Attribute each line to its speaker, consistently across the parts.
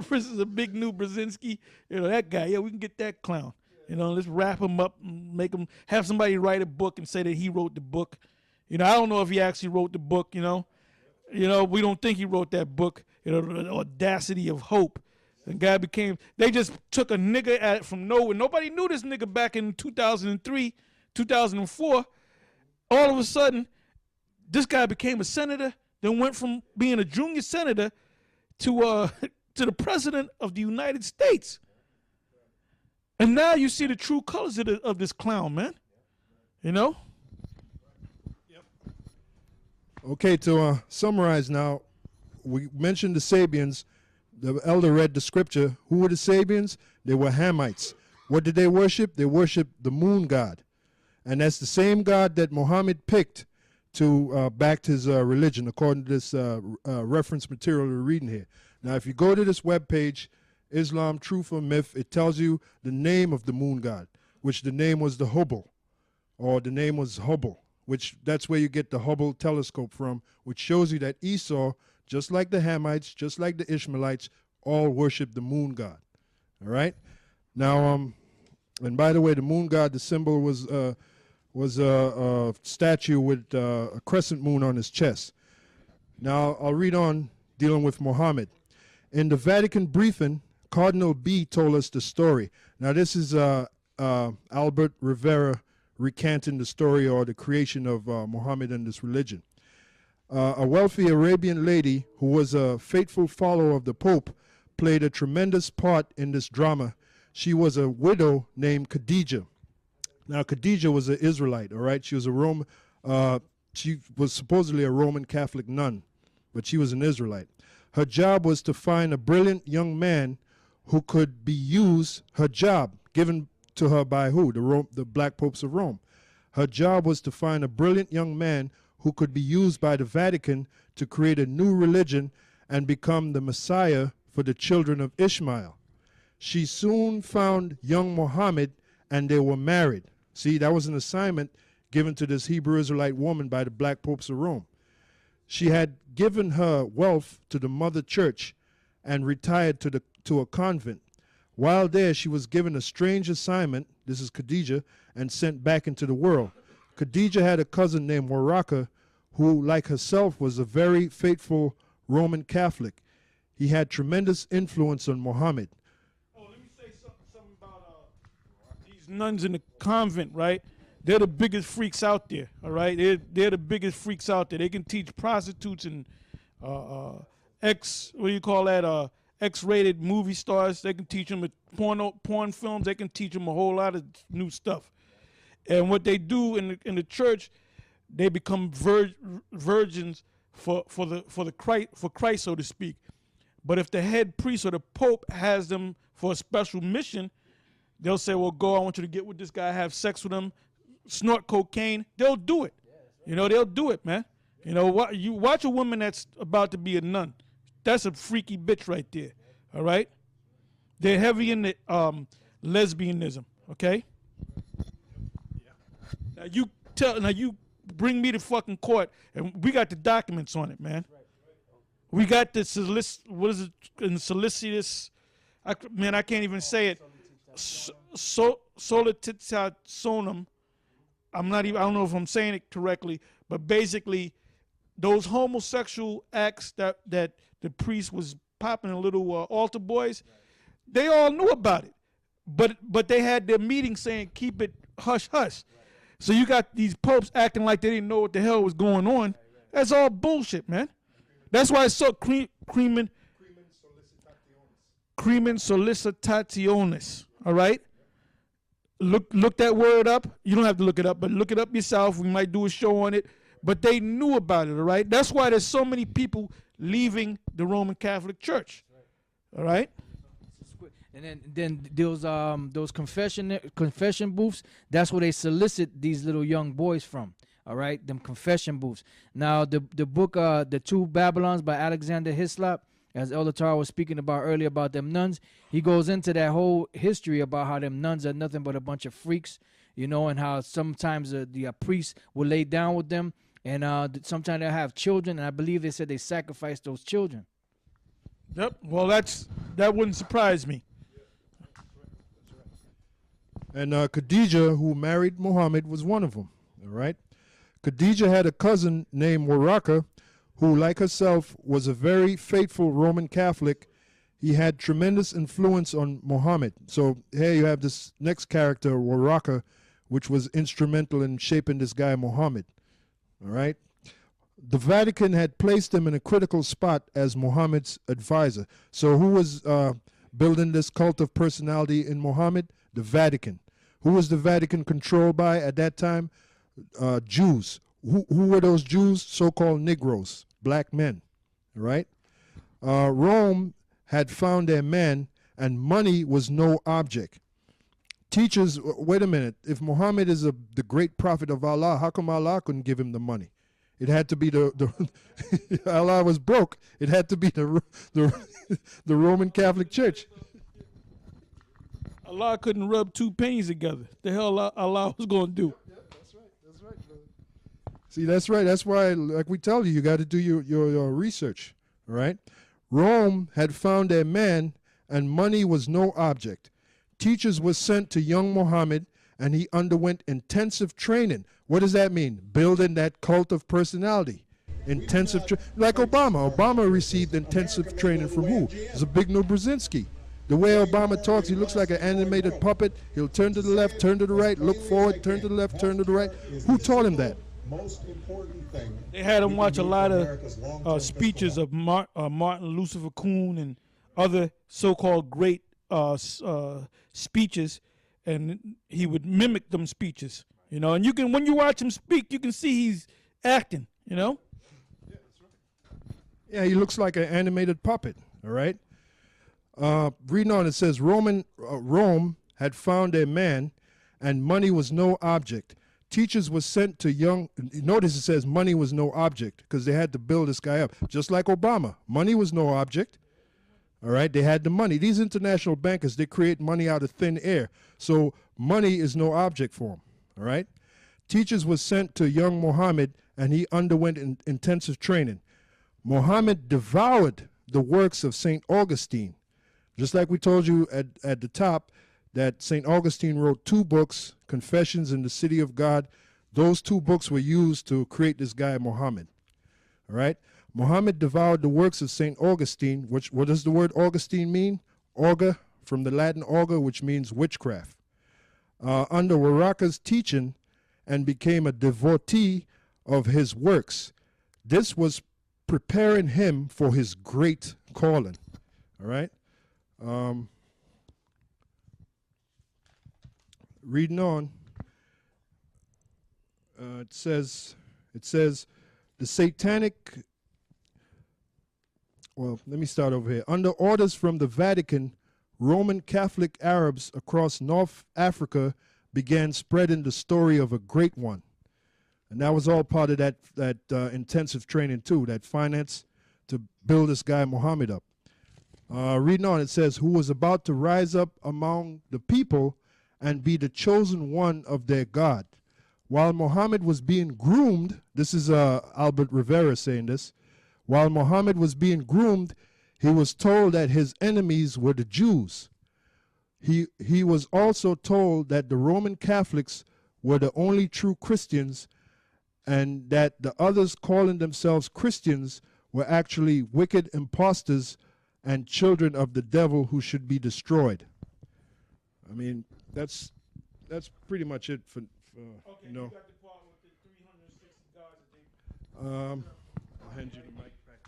Speaker 1: this is a big new Brzezinski. You know, that guy, yeah, we can get that clown. You know, let's wrap him up and make him, have somebody write a book and say that he wrote the book. You know, I don't know if he actually wrote the book, you know. You know, we don't think he wrote that book, you know, The Audacity of Hope. And guy became, they just took a nigga at from nowhere. Nobody knew this nigga back in 2003, 2004. All of a sudden, this guy became a senator, then went from being a junior senator to to the president of the United States. And now you see the true colors of this clown, man. You know?
Speaker 2: Okay, to summarize now, we mentioned the Sabians. The elder read the scripture. Who were the Sabians? They were Hamites. What did they worship? They worshiped the moon god. And that's the same god that Muhammad picked to back his religion, according to this reference material we're reading here. Now, if you go to this webpage, Islam, Truth or Myth, it tells you the name of the moon god, which the name was the Hubble, or the name was Hubble, which that's where you get the Hubble telescope from, which shows you that Esau, just like the Hamites, just like the Ishmaelites, all worship the moon god. All right? Now, and by the way, the moon god, the symbol was a statue with a crescent moon on his chest. Now, I'll read on dealing with Muhammad. In the Vatican briefing, Cardinal B told us the story. Now, this is Albert Rivera recanting the story or the creation of Muhammad and this religion. A wealthy Arabian lady who was a faithful follower of the Pope played a tremendous part in this drama. She was a widow named Khadijah. Now, Khadijah was an Israelite, all right? She was a Roman, she was supposedly a Roman Catholic nun, but she was an Israelite. Her job was to find a brilliant young man who could be used, her job, given to her by who? The Black Popes of Rome. Her job was to find a brilliant young man who could be used by the Vatican to create a new religion and become the Messiah for the children of Ishmael. She soon found young Muhammad and they were married. See, that was an assignment given to this Hebrew Israelite woman by the Black Popes of Rome. She had given her wealth to the Mother Church and retired to a convent. While there, she was given a strange assignment, this is Khadijah, and sent back into the world. Khadijah had a cousin named Waraka, who, like herself, was a very faithful Roman Catholic. He had tremendous influence on Muhammad.
Speaker 1: Oh, let me say something about these nuns in the convent, right? They're the biggest freaks out there, all right? They're the biggest freaks out there. They can teach prostitutes and X-rated movie stars. They can teach them porn films. They can teach them a whole lot of new stuff. And what they do in the church, they become virgins for Christ, so to speak. But if the head priest or the Pope has them for a special mission, they'll say, well, go, I want you to get with this guy, have sex with him, snort cocaine. They'll do it. You know, they'll do it, man. You know, you watch a woman that's about to be a nun. That's a freaky bitch right there, all right? They're heavy in the lesbianism, okay? Now you bring me to fucking court, and we got the documents on it, man. We got the solicitous, man, I can't even say it. Solicitasonum. I don't know if I'm saying it correctly, but basically, those homosexual acts that the priest was popping in little altar boys, they all knew about it, but they had their meeting saying keep it hush hush. So you got these popes acting like they didn't know what the hell was going on. That's all bullshit, man. That's why it's so cremen solicitationis. All right. Look that word up. You don't have to look it up, but look it up yourself. We might do a show on it. But they knew about it, all right? That's why there's so many people leaving the Roman Catholic Church, all right?
Speaker 3: And then those confession booths, that's where they solicit these little young boys from, all right? Them confession booths. Now, the book, The Two Babylons by Alexander Hislop, as Elder Tara was speaking about earlier about them nuns, he goes into that whole history about how them nuns are nothing but a bunch of freaks, you know, and how sometimes the priests will lay down with them. And sometimes they'll have children, and I believe they said they sacrificed those children.
Speaker 1: Yep. Well, that's That wouldn't surprise me.
Speaker 2: And Khadijah, who married Muhammad, was one of them. All right. Khadijah had a cousin named Waraka, who, like herself, was a very faithful Roman Catholic. He had tremendous influence on Muhammad. So here you have this next character, Waraka, which was instrumental in shaping this guy Muhammad. All right. The Vatican had placed him in a critical spot as Muhammad's advisor. So who was building this cult of personality in Muhammad? The Vatican. Who was the Vatican controlled by at that time? Jews. Who were those Jews? So-called Negroes, black men. All right. Rome had found their man, and money was no object. Teachers, wait a minute. If Muhammad is the great prophet of Allah, how come Allah couldn't give him the money? It had to be Allah was broke. It had to be the Roman Catholic Church.
Speaker 1: Allah couldn't rub two pennies together. The hell Allah was going to do?
Speaker 2: Yeah, that's right. That's right, brother. See, that's right. That's why, like we tell you got to do your research. All right. Rome had found their man, and money was no object. Teachers were sent to young Muhammad, and he underwent intensive training. What does that mean? Building that cult of personality. Intensive like Obama. Obama received intensive training from who? Zbigniew Brzezinski. The way Obama talks, he looks like an animated puppet. He'll turn to the left, turn to the right, look forward, turn to the left, turn to the right. Who taught him that?
Speaker 1: They had him watch a lot of speeches of Martin Lucifer Kuhn and other so-called great speeches, and he would mimic them speeches, you know. And you can, when you watch him speak, you can see he's acting, you know.
Speaker 2: Yeah, that's right. Yeah, he looks like an animated puppet. All right. Reading on, it says Rome had found their man, and money was no object. Teachers were sent to young. Notice it says money was no object because they had to build this guy up, just like Obama. Money was no object. All right, they had the money. These international bankers, they create money out of thin air. So money is no object for them. All right. Teachers were sent to young Muhammad, and he underwent intensive training. Muhammad devoured the works of St. Augustine. Just like we told you at the top that St. Augustine wrote 2 books, Confessions and the City of God. Those 2 books were used to create this guy Muhammad. All right. Muhammad devoured the works of St. Augustine, which, what does the word Augustine mean? Augur, from the Latin augur, which means witchcraft. Under Waraka's teaching, and became a devotee of his works. This was preparing him for his great calling. All right. Reading on, it says the satanic. Well, let me start over here. Under orders from the Vatican, Roman Catholic Arabs across North Africa began spreading the story of a great one, and that was all part of that intensive training too, that finance to build this guy Muhammad up. Reading on, it says, who was about to rise up among the people and be the chosen one of their God. While Muhammad was being groomed, this is Albert Rivera saying this, while Muhammad was being groomed, he was told that his enemies were the Jews. He was also told that the Roman Catholics were the only true Christians, and that the others calling themselves Christians were actually wicked impostors and children of the devil who should be destroyed. I mean, that's pretty much it for
Speaker 1: Okay,
Speaker 2: you know.
Speaker 1: you got the part with the 360 guys that they.
Speaker 2: I'll hand you the mic back.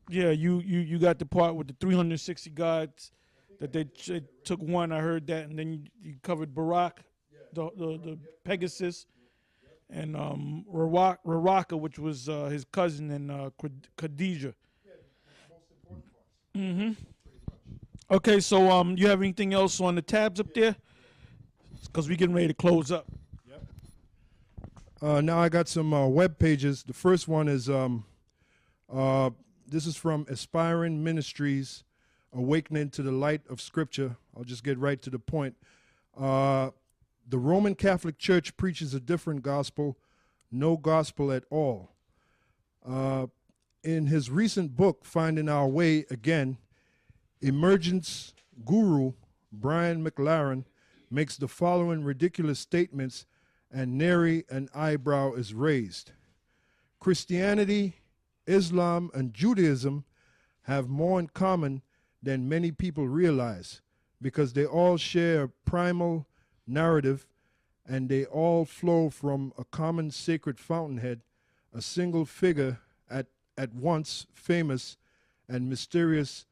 Speaker 1: Yeah, you got the part with the 360 guys that they took one. I heard that, and then you covered Barak, the Pegasus, and Raraka, which was his cousin, and Khadijah. Mm-hmm. Okay, so you have anything else on the tabs up there? Because we're getting ready to close up.
Speaker 2: Now I got some web pages. The first one is this is from Aspiring Ministries, Awakening to the Light of Scripture. I'll just get right to the point. The Roman Catholic Church preaches a different gospel, no gospel at all. In his recent book, Finding Our Way Again, Emergence guru Brian McLaren makes the following ridiculous statements, and nary an eyebrow is raised. Christianity, Islam, and Judaism have more in common than many people realize, because they all share a primal narrative and they all flow from a common sacred fountainhead, a single figure at once famous and mysterious